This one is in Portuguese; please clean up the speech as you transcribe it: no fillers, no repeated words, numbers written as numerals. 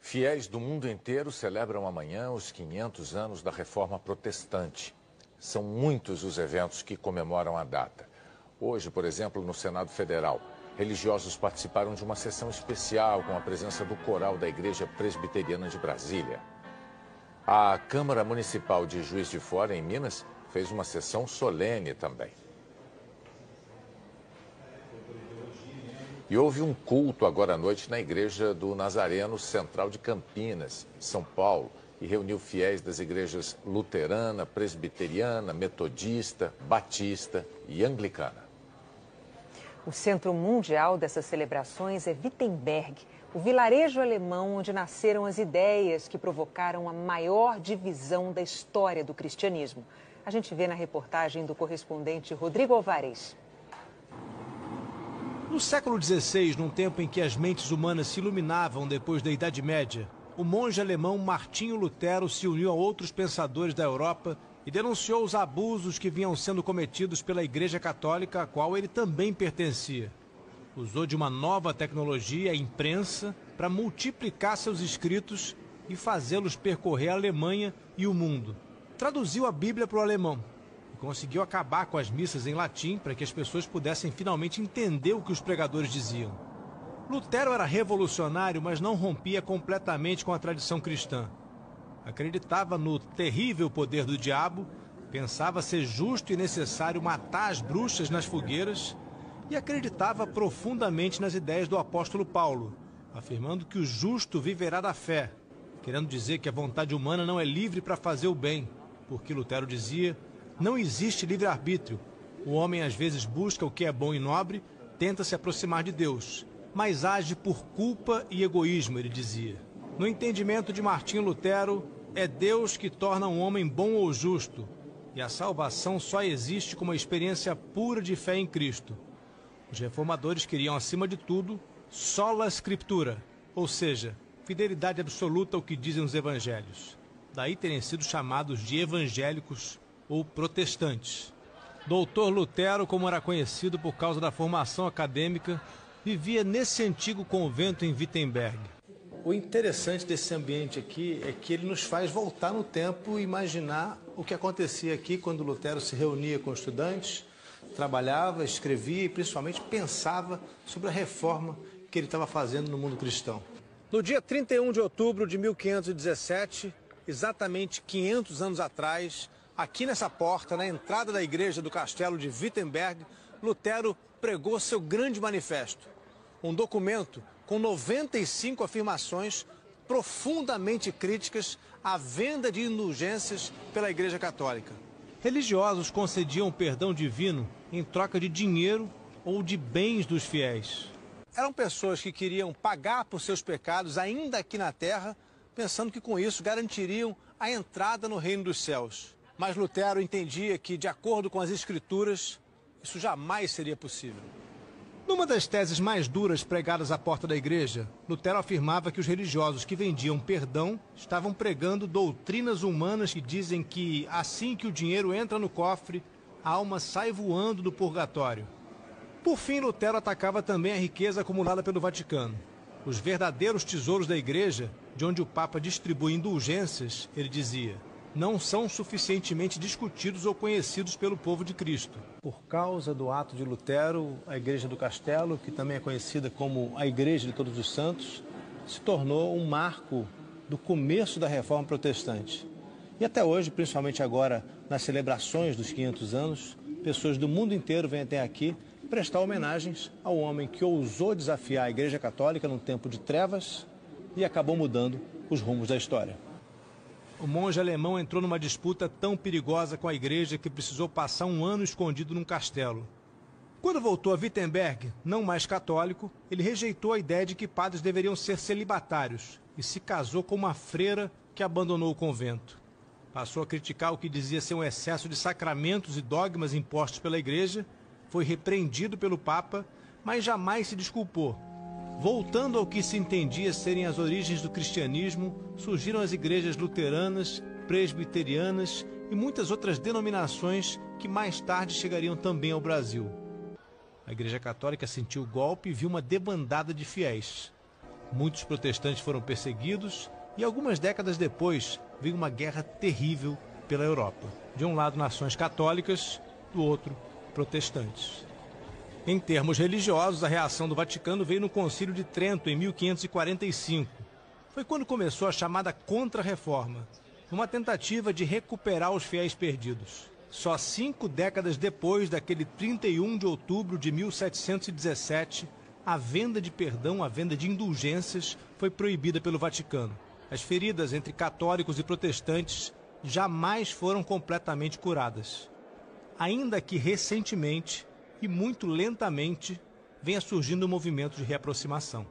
Fiéis do mundo inteiro celebram amanhã os 500 anos da Reforma Protestante. São muitos os eventos que comemoram a data. Hoje, por exemplo, no Senado Federal, religiosos participaram de uma sessão especial com a presença do coral da Igreja Presbiteriana de Brasília. A Câmara Municipal de Juiz de Fora, em Minas, fez uma sessão solene também. E houve um culto agora à noite na Igreja do Nazareno Central de Campinas, São Paulo, e reuniu fiéis das igrejas luterana, presbiteriana, metodista, batista e anglicana. O centro mundial dessas celebrações é Wittenberg, o vilarejo alemão onde nasceram as ideias que provocaram a maior divisão da história do cristianismo. A gente vê na reportagem do correspondente Rodrigo Alvarez. No século XVI, num tempo em que as mentes humanas se iluminavam depois da Idade Média, o monge alemão Martinho Lutero se uniu a outros pensadores da Europa e denunciou os abusos que vinham sendo cometidos pela Igreja Católica, a qual ele também pertencia. Usou de uma nova tecnologia, a imprensa, para multiplicar seus escritos e fazê-los percorrer a Alemanha e o mundo. Traduziu a Bíblia para o alemão e conseguiu acabar com as missas em latim para que as pessoas pudessem finalmente entender o que os pregadores diziam. Lutero era revolucionário, mas não rompia completamente com a tradição cristã. Acreditava no terrível poder do diabo, pensava ser justo e necessário matar as bruxas nas fogueiras e acreditava profundamente nas ideias do apóstolo Paulo, afirmando que o justo viverá da fé, querendo dizer que a vontade humana não é livre para fazer o bem, porque Lutero dizia, não existe livre-arbítrio. O homem às vezes busca o que é bom e nobre, tenta se aproximar de Deus, mas age por culpa e egoísmo, ele dizia. No entendimento de Martinho Lutero, é Deus que torna um homem bom ou justo, e a salvação só existe como uma experiência pura de fé em Cristo. Os reformadores queriam, acima de tudo, sola scriptura, ou seja, fidelidade absoluta ao que dizem os evangelhos. Daí terem sido chamados de evangélicos ou protestantes. Doutor Lutero, como era conhecido por causa da formação acadêmica, vivia nesse antigo convento em Wittenberg. O interessante desse ambiente aqui é que ele nos faz voltar no tempo e imaginar o que acontecia aqui quando Lutero se reunia com estudantes, trabalhava, escrevia e principalmente pensava sobre a reforma que ele estava fazendo no mundo cristão. No dia 31 de outubro de 1517, exatamente 500 anos atrás, aqui nessa porta, na entrada da igreja do castelo de Wittenberg, Lutero pregou seu grande manifesto, um documento com 95 afirmações profundamente críticas à venda de indulgências pela Igreja Católica. Religiosos concediam perdão divino em troca de dinheiro ou de bens dos fiéis. Eram pessoas que queriam pagar por seus pecados ainda aqui na terra, pensando que com isso garantiriam a entrada no reino dos céus. Mas Lutero entendia que, de acordo com as Escrituras, isso jamais seria possível. Numa das teses mais duras pregadas à porta da igreja, Lutero afirmava que os religiosos que vendiam perdão estavam pregando doutrinas humanas que dizem que, assim que o dinheiro entra no cofre, a alma sai voando do purgatório. Por fim, Lutero atacava também a riqueza acumulada pelo Vaticano. Os verdadeiros tesouros da igreja, de onde o Papa distribui indulgências, ele dizia, não são suficientemente discutidos ou conhecidos pelo povo de Cristo. Por causa do ato de Lutero, a Igreja do Castelo, que também é conhecida como a Igreja de Todos os Santos, se tornou um marco do começo da Reforma Protestante. E até hoje, principalmente agora nas celebrações dos 500 anos, pessoas do mundo inteiro vêm até aqui prestar homenagens ao homem que ousou desafiar a Igreja Católica num tempo de trevas e acabou mudando os rumos da história. O monge alemão entrou numa disputa tão perigosa com a igreja que precisou passar um ano escondido num castelo. Quando voltou a Wittenberg, não mais católico, ele rejeitou a ideia de que padres deveriam ser celibatários e se casou com uma freira que abandonou o convento. Passou a criticar o que dizia ser um excesso de sacramentos e dogmas impostos pela igreja, foi repreendido pelo Papa, mas jamais se desculpou. Voltando ao que se entendia serem as origens do cristianismo, surgiram as igrejas luteranas, presbiterianas e muitas outras denominações que mais tarde chegariam também ao Brasil. A Igreja Católica sentiu o golpe e viu uma debandada de fiéis. Muitos protestantes foram perseguidos e algumas décadas depois veio uma guerra terrível pela Europa. De um lado, nações católicas, do outro, protestantes. Em termos religiosos, a reação do Vaticano veio no Concílio de Trento, em 1545. Foi quando começou a chamada Contra-Reforma, uma tentativa de recuperar os fiéis perdidos. Só 5 décadas depois daquele 31 de outubro de 1717, a venda de perdão, a venda de indulgências, foi proibida pelo Vaticano. As feridas entre católicos e protestantes jamais foram completamente curadas. Ainda que recentemente, e muito lentamente, venha surgindo um movimento de reaproximação.